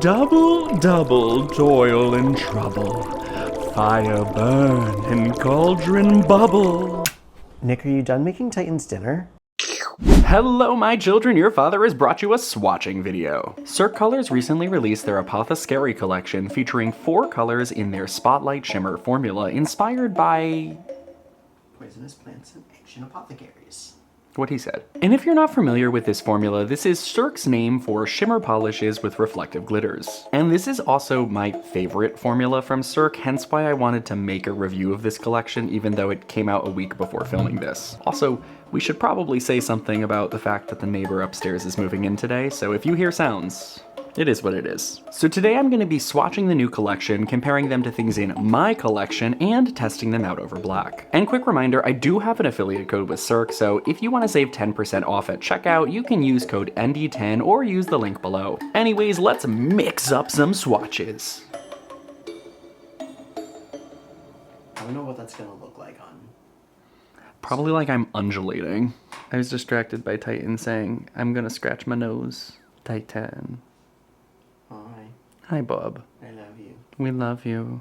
Double, double, toil and trouble. Fire burn and cauldron bubble. Nick, are you done making Titan's dinner? Hello, my children. Your father has brought you a swatching video. Cirque Colors recently released their Apothescary collection featuring 4 colors in their Spotlight Shimmer formula inspired by Poisonous plants and ancient apothecaries. what he said. And if you're not familiar with this formula, this is Cirque's name for shimmer polishes with reflective glitters. And this is also my favorite formula from Cirque, hence why I wanted to make a review of this collection even though it came out a week before filming this. Also, we should probably say something about the fact that the neighbor upstairs is moving in today, so if you hear sounds, it is what it is. So today I'm going to be swatching the new collection, comparing them to things in my collection, and testing them out over black. And quick reminder, I do have an affiliate code with Cirque, so if you want to save 10% off at checkout, you can use code ND10 or use the link below. Anyways, let's mix up some swatches. I don't know what that's gonna look like on. Probably like I'm undulating. I was distracted by Titan saying, I'm gonna scratch my nose. Titan. Hi. Hi, Bob. I love you. We love you.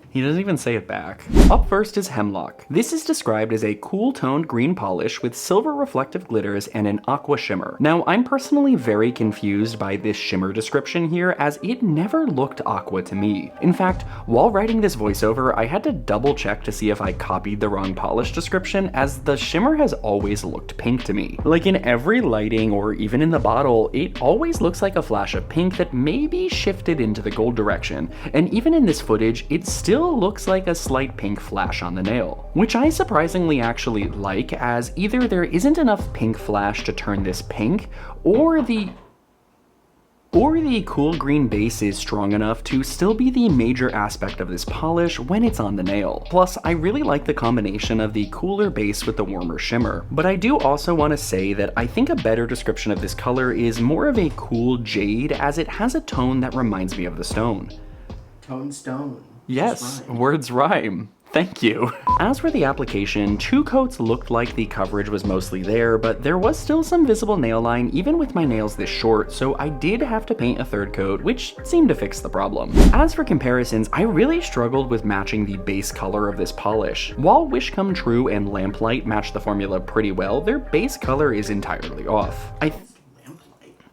He doesn't even say it back. Up first is Hemlock. This is described as a cool-toned green polish with silver reflective glitters and an aqua shimmer. Now, I'm personally very confused by this shimmer description here, as it never looked aqua to me. In fact, while writing this voiceover, I had to double check to see if I copied the wrong polish description, as the shimmer has always looked pink to me. Like in every lighting or even in the bottle, it always looks like a flash of pink that maybe shifted into the gold direction. And even in this footage, it still looks like a slight pink flash on the nail, which I surprisingly actually like, as either there isn't enough pink flash to turn this pink, or the cool green base is strong enough to still be the major aspect of this polish when it's on the nail. Plus, I really like the combination of the cooler base with the warmer shimmer. But I do also want to say that I think a better description of this color is more of a cool jade, as it has a tone that reminds me of the stone. Tone stone. Yes, words rhyme. Thank you. As for the application, 2 coats looked like the coverage was mostly there, but there was still some visible nail line even with my nails this short, so I did have to paint a 3rd coat, which seemed to fix the problem. As for comparisons, I really struggled with matching the base color of this polish. While Wish Come True and Lamplight match the formula pretty well, their base color is entirely off. Lamplight?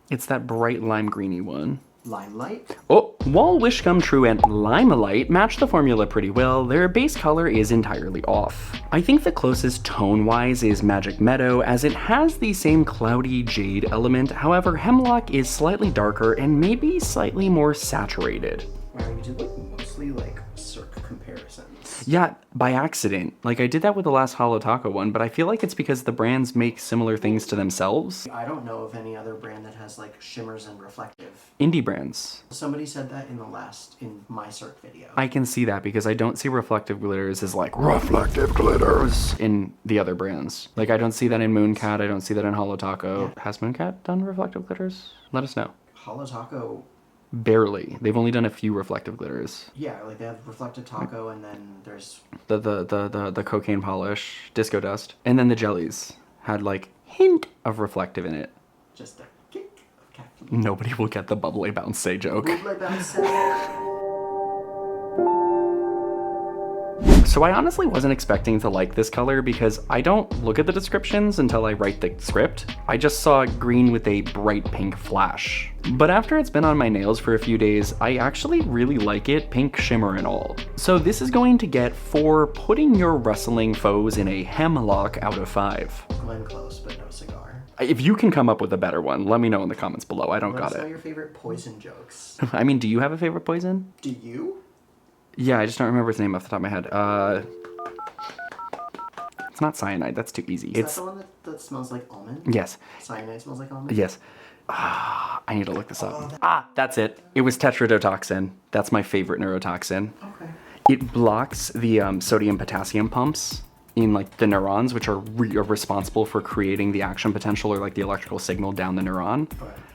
It's that bright lime greeny one. Limelight? Oh, while Wish Come True and Limelight match the formula pretty well, their base color is entirely off. I think the closest tone-wise is Magic Meadow, as it has the same cloudy jade element. However, Hemlock is slightly darker and maybe slightly more saturated. Wow, you did like mostly like Cirque comparisons. Yeah, by accident. Like, I did that with the last Holo Taco one, but I feel like it's because the brands make similar things to themselves. I don't know of any other brand that has like shimmers and reflective. Indie brands. Somebody said that in my Cirque video. I can see that because I don't see reflective glitters as like reflective glitters in the other brands. Like, I don't see that in Mooncat, I don't see that in Holo Taco. Yeah. Has Mooncat done reflective glitters? Let us know. Holo Taco. Barely. They've only done a few reflective glitters. Yeah, like they have reflective taco, and then there's the cocaine polish, disco dust, and then the jellies had like hint of reflective in it. Just a kick of caffeine. Nobody will get the bubbly bounce joke. Bubbly bounce. So I honestly wasn't expecting to like this color because I don't look at the descriptions until I write the script. I just saw green with a bright pink flash. But after it's been on my nails for a few days, I actually really like it, pink shimmer and all. So this is going to get 4 putting your rustling foes in a hemlock out of 5. Glenn Close, but no cigar. If you can come up with a better one, let me know in the comments below. I don't got Let us know it. your favorite poison jokes. I mean, do you have a favorite poison? Do you? Yeah, I just don't remember its name off the top of my head. It's not cyanide, that's too easy. Is that the one that smells like almond? Yes. Cyanide smells like almond? Yes. I need to look this up. That's it. It was tetrodotoxin. That's my favorite neurotoxin. Okay. It blocks the sodium-potassium pumps in like the neurons, which are responsible for creating the action potential or like the electrical signal down the neuron.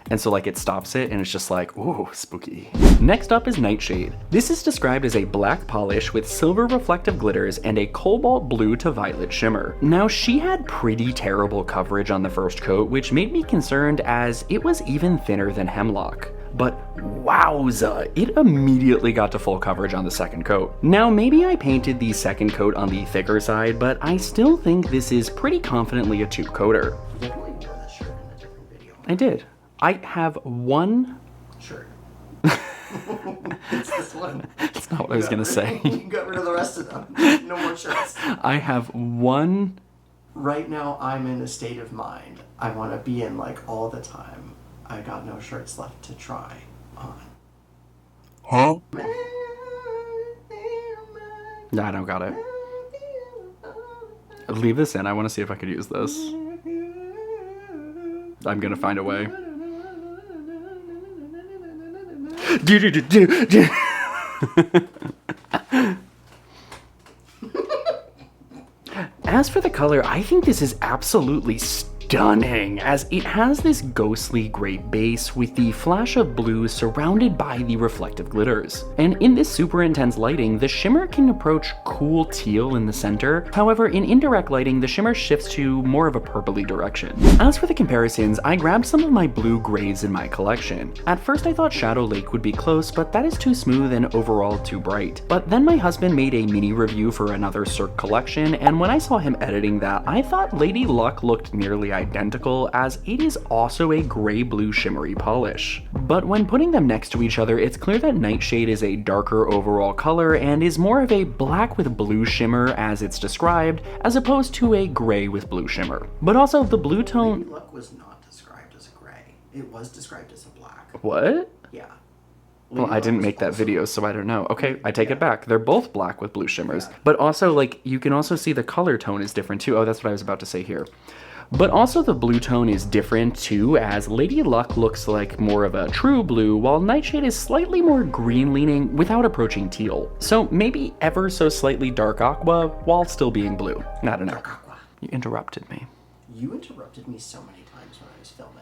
And so like it stops it and it's just like, ooh, spooky. Next up is Nightshade. This is described as a black polish with silver reflective glitters and a cobalt blue to violet shimmer. Now she had pretty terrible coverage on the first coat, which made me concerned as it was even thinner than Hemlock. But wowza, it immediately got to full coverage on the second coat. Now maybe I painted the second coat on the thicker side, but I still think this is pretty confidently a 2-coater. You definitely wore this shirt in a different video. I did. I have one shirt. It's this one. That's not what I was gonna say. You got rid of the rest of them. No more shirts. I have one. Right now, I'm in a state of mind I want to be in like all the time. I got no shirts left to try on. Huh? No, I don't got it. Leave this in. I want to see if I could use this. I'm gonna find a way. As for the color, I think this is absolutely stunning, as it has this ghostly gray base with the flash of blue surrounded by the reflective glitters. And in this super intense lighting, the shimmer can approach cool teal in the center. However, in indirect lighting, the shimmer shifts to more of a purpley direction. As for the comparisons, I grabbed some of my blue grays in my collection. At first I thought Shadow Lake would be close, but that is too smooth and overall too bright. But then my husband made a mini review for another Cirque collection, and when I saw him editing that, I thought Lady Luck looked nearly identical, as it is also a gray-blue shimmery polish. But when putting them next to each other, it's clear that Nightshade is a darker overall color and is more of a black with blue shimmer as it's described, as opposed to a gray with blue shimmer. But also the blue tone— Lady Luck was not described as a gray. It was described as a black. What? Yeah. Well, I didn't make that video, so I don't know. Okay, I take it back. They're both black with blue shimmers. But also, like, you can also see the color tone is different too. Oh, that's what I was about to say here. But also the blue tone is different too, as Lady Luck looks like more of a true blue, while Nightshade is slightly more green leaning without approaching teal. So maybe ever so slightly dark aqua while still being blue. I don't know. Dark aqua. You interrupted me. You interrupted me so many times when I was filming.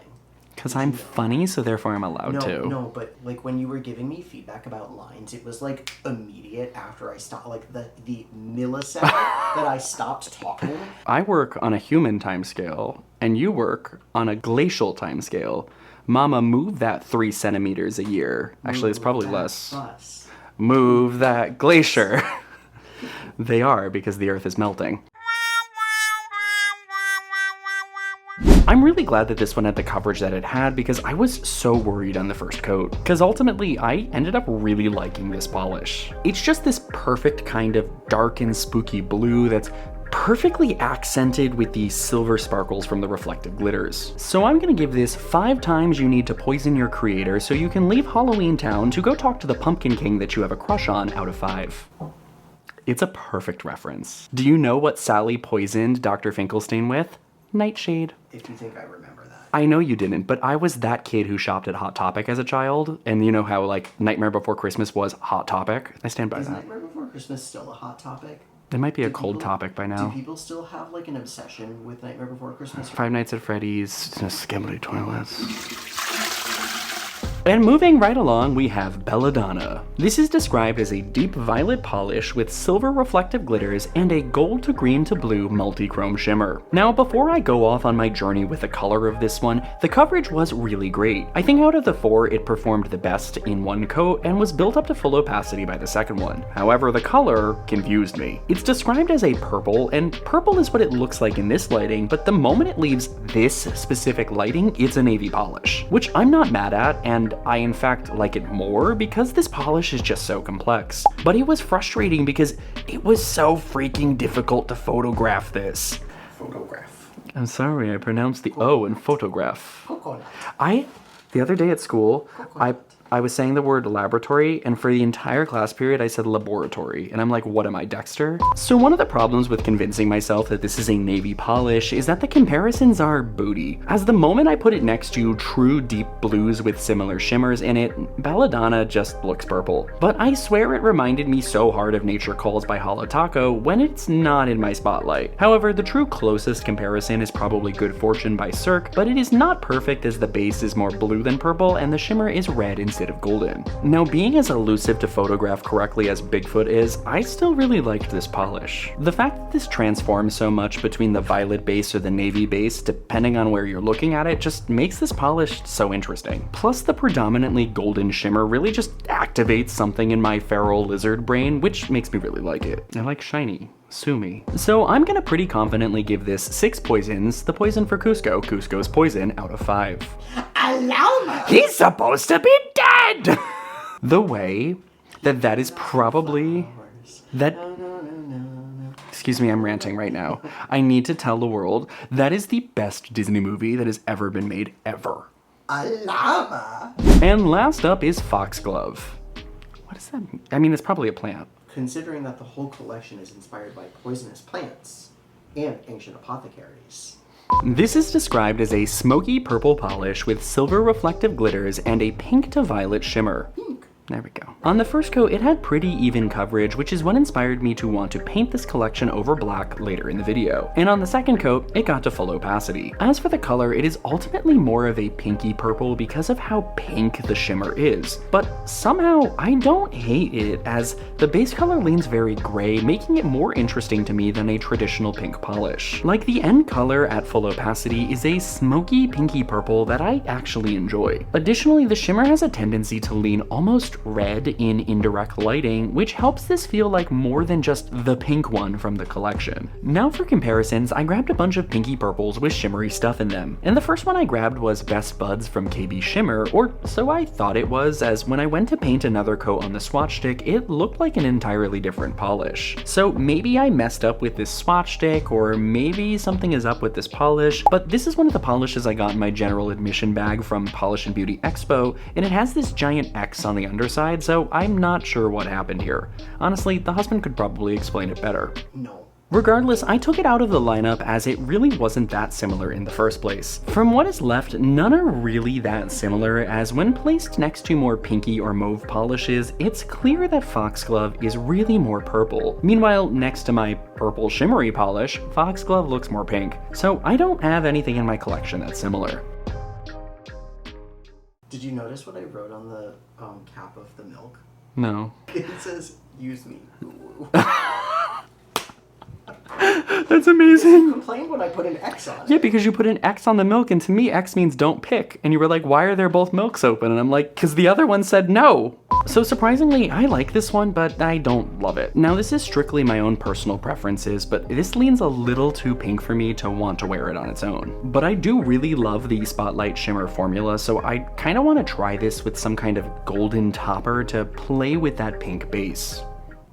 Because I'm funny, so therefore I'm allowed to. No, but like when you were giving me feedback about lines, it was like immediate after I stopped, like the millisecond that I stopped talking. I work on a human time scale, and you work on a glacial time scale. Mama, move that 3 centimeters a year. Actually, it's probably less. Bus. Move that glacier. They are, because the Earth is melting. I'm really glad that this one had the coverage that it had, because I was so worried on the first coat. Because ultimately, I ended up really liking this polish. It's just this perfect kind of dark and spooky blue that's perfectly accented with the silver sparkles from the reflective glitters. So I'm gonna give this 5 times you need to poison your creator so you can leave Halloween Town to go talk to the Pumpkin King that you have a crush on out of 5. It's a perfect reference. Do you know what Sally poisoned Dr. Finkelstein with? Nightshade. If you think I remember that. I know you didn't, but I was that kid who shopped at Hot Topic as a child, and you know how like Nightmare Before Christmas was Hot Topic? I stand by Is that. Nightmare Before Christmas still a hot topic? It might be a Do cold people- topic by now. Do people still have like an obsession with Nightmare Before Christmas? Five Nights at Freddy's, skibbly toilets. And moving right along, we have Belladonna. This is described as a deep violet polish with silver reflective glitters and a gold to green to blue multi-chrome shimmer. Now, before I go off on my journey with the color of this one, the coverage was really great. I think out of the 4, it performed the best in one coat and was built up to full opacity by the second one. However, the color confused me. It's described as a purple, and purple is what it looks like in this lighting, but the moment it leaves this specific lighting, it's a navy polish, which I'm not mad at, and I in fact like it more because this polish is just so complex. But it was frustrating because it was so freaking difficult to photograph this. Photograph. I'm sorry, I pronounced the O in photograph. Coconut. The other day at school, Coconut. I was saying the word laboratory, and for the entire class period I said laboratory, and I'm like, what am I, Dexter? So one of the problems with convincing myself that this is a navy polish is that the comparisons are booty, as the moment I put it next to true deep blues with similar shimmers in it, Belladonna just looks purple. But I swear it reminded me so hard of Nature Calls by Holo Taco when it's not in my spotlight. However, the true closest comparison is probably Good Fortune by Cirque, but it is not perfect as the base is more blue than purple and the shimmer is red instead of golden. Now, being as elusive to photograph correctly as Bigfoot is, I still really liked this polish. The fact that this transforms so much between the violet base or the navy base, depending on where you're looking at it, just makes this polish so interesting. Plus, the predominantly golden shimmer really just activates something in my feral lizard brain, which makes me really like it. I like shiny. Sue me. So I'm gonna pretty confidently give this 6 poisons, the poison for Cusco, Cusco's poison, out of 5. Allow. He's supposed to be dead! The way that is probably... Excuse me, I'm ranting right now. I need to tell the world that is the best Disney movie that has ever been made, ever. A llama. And last up is Foxglove. What does that mean? I mean, it's probably a plant. Considering that the whole collection is inspired by poisonous plants and ancient apothecaries. This is described as a smoky purple polish with silver reflective glitters and a pink to violet shimmer. There we go. On the first coat, it had pretty even coverage, which is what inspired me to want to paint this collection over black later in the video. And on the second coat, it got to full opacity. As for the color, it is ultimately more of a pinky purple because of how pink the shimmer is. But somehow, I don't hate it, as the base color leans very gray, making it more interesting to me than a traditional pink polish. Like, the end color at full opacity is a smoky pinky purple that I actually enjoy. Additionally, the shimmer has a tendency to lean almost red in indirect lighting, which helps this feel like more than just the pink one from the collection. Now for comparisons, I grabbed a bunch of pinky purples with shimmery stuff in them. And the first one I grabbed was Best Buds from KB Shimmer, or so I thought it was, as when I went to paint another coat on the swatch stick, it looked like an entirely different polish. So maybe I messed up with this swatch stick, or maybe something is up with this polish, but this is one of the polishes I got in my general admission bag from Polish and Beauty Expo, and it has this giant X on the underside, so I'm not sure what happened here. Honestly, the husband could probably explain it better. No. Regardless, I took it out of the lineup as it really wasn't that similar in the first place. From what is left, none are really that similar, as when placed next to more pinky or mauve polishes, it's clear that Foxglove is really more purple. Meanwhile, next to my purple shimmery polish, Foxglove looks more pink. So I don't have anything in my collection that's similar. Did you notice what I wrote on the cap of the milk? No. It says, "Use me." That's amazing. You complained when I put an X on it. Yeah, because you put an X on the milk, and to me, X means don't pick. And you were like, why are there both milks open? And I'm like, because the other one said no. So surprisingly, I like this one, but I don't love it. Now, this is strictly my own personal preferences, but this leans a little too pink for me to want to wear it on its own. But I do really love the Spotlight Shimmer formula, so I kind of want to try this with some kind of golden topper to play with that pink base.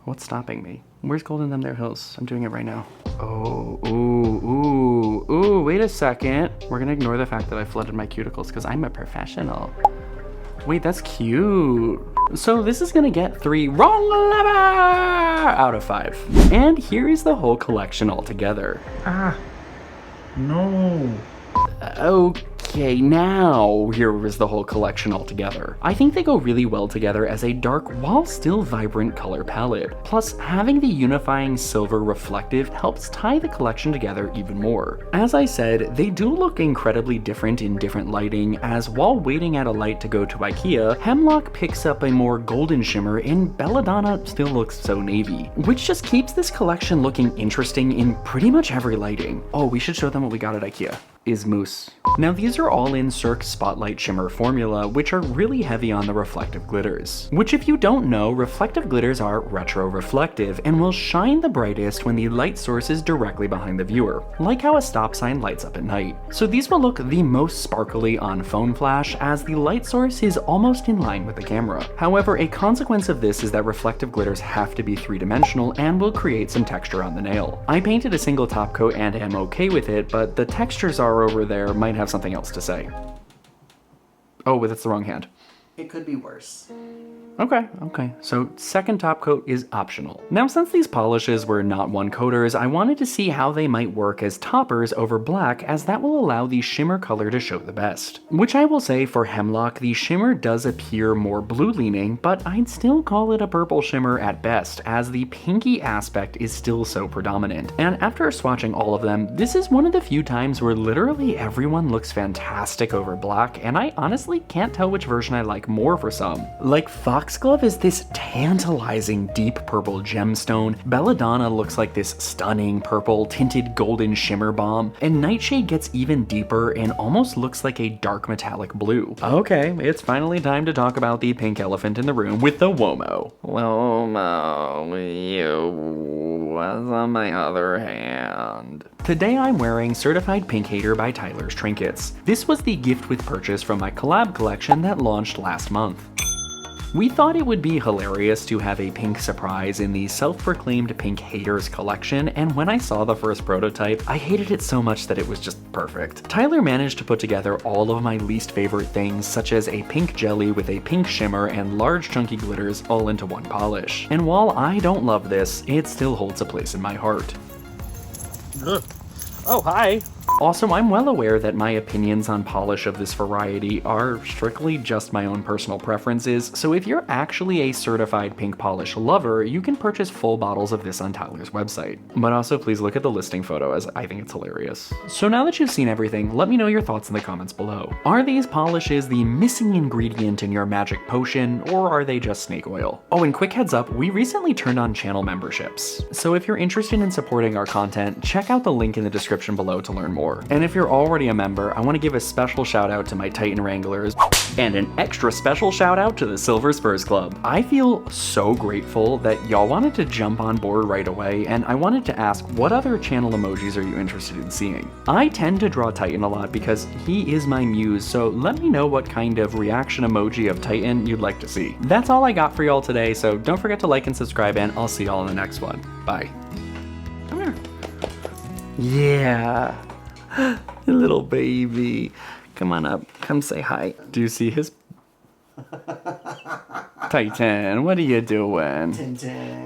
What's stopping me? Where's Golden Them There Hills? I'm doing it right now. Oh, ooh, wait a second. We're gonna ignore the fact that I flooded my cuticles because I'm a professional. Wait, that's cute. So this is gonna get 3 wrong lever out of 5. And here is the whole collection altogether. No. Okay, now here is the whole collection altogether. I think they go really well together as a dark while still vibrant color palette. Plus, having the unifying silver reflective helps tie the collection together even more. As I said, they do look incredibly different in different lighting, as while waiting at a light to go to IKEA, Hemlock picks up a more golden shimmer and Belladonna still looks so navy, which just keeps this collection looking interesting in pretty much every lighting. Oh, we should show them what we got at IKEA. Is mousse. Now these are all in Cirque Spotlight Shimmer formula, which are really heavy on the reflective glitters. Which, if you don't know, reflective glitters are retro-reflective and will shine the brightest when the light source is directly behind the viewer, like how a stop sign lights up at night. So these will look the most sparkly on phone flash, as the light source is almost in line with the camera. However, a consequence of this is that reflective glitters have to be 3-dimensional and will create some texture on the nail. I painted a single top coat and am okay with it, but the textures are over there might have something else to say. Oh, that's the wrong hand. It could be worse. Okay. So second top coat is optional. Now, since these polishes were not one coaters, I wanted to see how they might work as toppers over black, as that will allow the shimmer color to show the best. Which I will say for Hemlock, the shimmer does appear more blue leaning, but I'd still call it a purple shimmer at best, as the pinky aspect is still so predominant. And after swatching all of them, this is one of the few times where literally everyone looks fantastic over black, and I honestly can't tell which version I like more for some. Like Foxglove is this tantalizing deep purple gemstone, Belladonna looks like this stunning purple tinted golden shimmer bomb, and Nightshade gets even deeper and almost looks like a dark metallic blue. Okay, it's finally time to talk about the pink elephant in the room with the WOMOH. WOMOH, you was on my other hand. Today I'm wearing Certified Pink Hater by Tyler's Trinkets. This was the gift with purchase from my collab collection that launched last month. We thought it would be hilarious to have a pink surprise in the self-proclaimed Pink Haters collection, and when I saw the first prototype, I hated it so much that it was just perfect. Tyler managed to put together all of my least favorite things, such as a pink jelly with a pink shimmer and large chunky glitters all into one polish. And while I don't love this, it still holds a place in my heart. Ugh. Oh, hi. Also, I'm well aware that my opinions on polish of this variety are strictly just my own personal preferences, so if you're actually a certified pink polish lover, you can purchase full bottles of this on Tyler's website. But also please look at the listing photo, as I think it's hilarious. So now that you've seen everything, let me know your thoughts in the comments below. Are these polishes the missing ingredient in your magic potion, or are they just snake oil? Oh, and quick heads up, we recently turned on channel memberships. So if you're interested in supporting our content, check out the link in the description below to learn more. And if you're already a member, I want to give a special shout out to my Titan Wranglers and an extra special shout out to the Silver Spurs Club. I feel so grateful that y'all wanted to jump on board right away, and I wanted to ask, what other channel emojis are you interested in seeing? I tend to draw Titan a lot because he is my muse, so let me know what kind of reaction emoji of Titan you'd like to see. That's all I got for y'all today, so don't forget to like and subscribe, and I'll see y'all in the next one. Bye. Come here. Yeah. Little baby. Come on up. Come say hi. Do you see his... Titan, what are you doing? Tintin.